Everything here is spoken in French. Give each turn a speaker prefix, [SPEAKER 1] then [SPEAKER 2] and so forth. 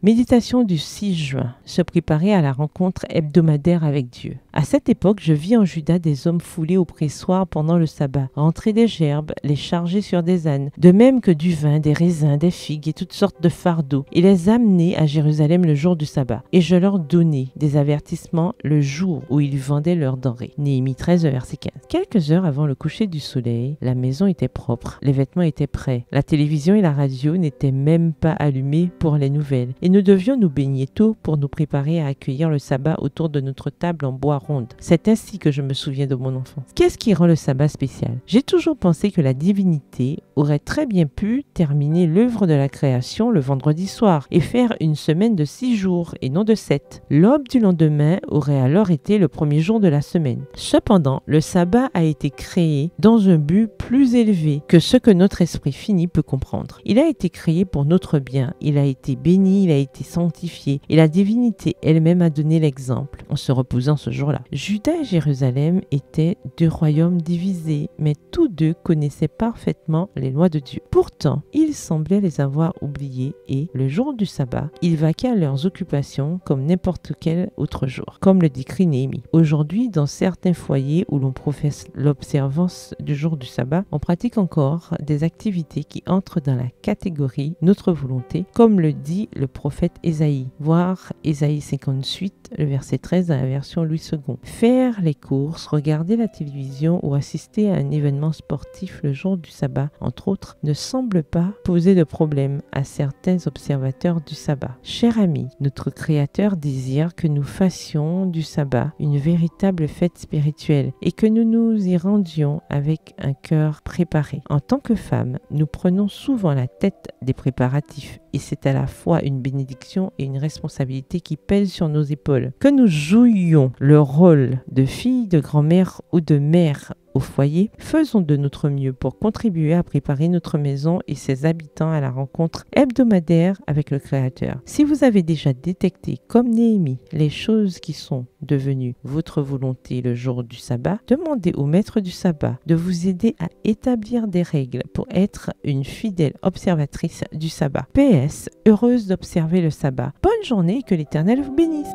[SPEAKER 1] Méditation du 6 juin. Se préparer à la rencontre hebdomadaire avec Dieu. À cette époque, je vis en Juda des hommes foulés au pressoir pendant le sabbat, rentrer des gerbes, les charger sur des ânes, de même que du vin, des raisins, des figues et toutes sortes de fardeaux, et les amener à Jérusalem le jour du sabbat. Et je leur donnais des avertissements le jour où ils vendaient leurs denrées. Néhémie 13, verset 15. Quelques heures avant le coucher du soleil, la maison était propre, les vêtements étaient prêts, la télévision et la radio n'étaient même pas allumées pour les nouvelles, et nous devions nous baigner tôt pour nous préparer à accueillir le sabbat autour de notre table en bois ronde. C'est ainsi que je me souviens de mon enfance. Qu'est-ce qui rend le sabbat spécial? J'ai toujours pensé que la divinité aurait très bien pu terminer l'œuvre de la création le vendredi soir et faire une semaine de 6 jours et non de 7. L'aube du lendemain aurait alors été le premier jour de la semaine. Cependant, le sabbat a été créé dans un but plus élevé que ce que notre esprit fini peut comprendre. Il a été créé pour notre bien, il a été béni, il a été sanctifié et la divinité elle-même a donné l'exemple en se reposant ce jour-là. Juda et Jérusalem étaient deux royaumes divisés, mais tous deux connaissaient parfaitement les lois de Dieu. Pourtant, ils semblaient les avoir oubliés et, le jour du sabbat, ils vaquaient à leurs occupations comme n'importe quel autre jour, comme le décrit Néhémie. Aujourd'hui, dans certains foyers où l'on professe l'observance du jour du sabbat, on pratique encore des activités qui entrent dans la catégorie notre volonté, comme le dit le prophète Ésaïe. Voir Ésaïe 58, le verset 13 dans la version Louis II. Faire les courses, regarder la télévision ou assister à un événement sportif le jour du sabbat, entre autres, ne semble pas poser de problème à certains observateurs du sabbat. Cher ami, notre Créateur désire que nous fassions du sabbat une véritable fête spirituelle et que nous nous y rendions avec un cœur préparé. En tant que femmes, nous prenons souvent la tête des préparatifs et c'est à la fois une bénédiction et une responsabilité qui pèse sur nos épaules. Que nous jouions le rôle de fille, de grand-mère ou de mère au foyer, faisons de notre mieux pour contribuer à préparer notre maison et ses habitants à la rencontre hebdomadaire avec le Créateur. Si vous avez déjà détecté, comme Néhémie, les choses qui sont devenues votre volonté le jour du sabbat, demandez au maître du sabbat de vous aider à établir des règles pour être une fidèle observatrice du sabbat. PS, heureuse d'observer le sabbat. Bonne journée et que l'Éternel vous bénisse.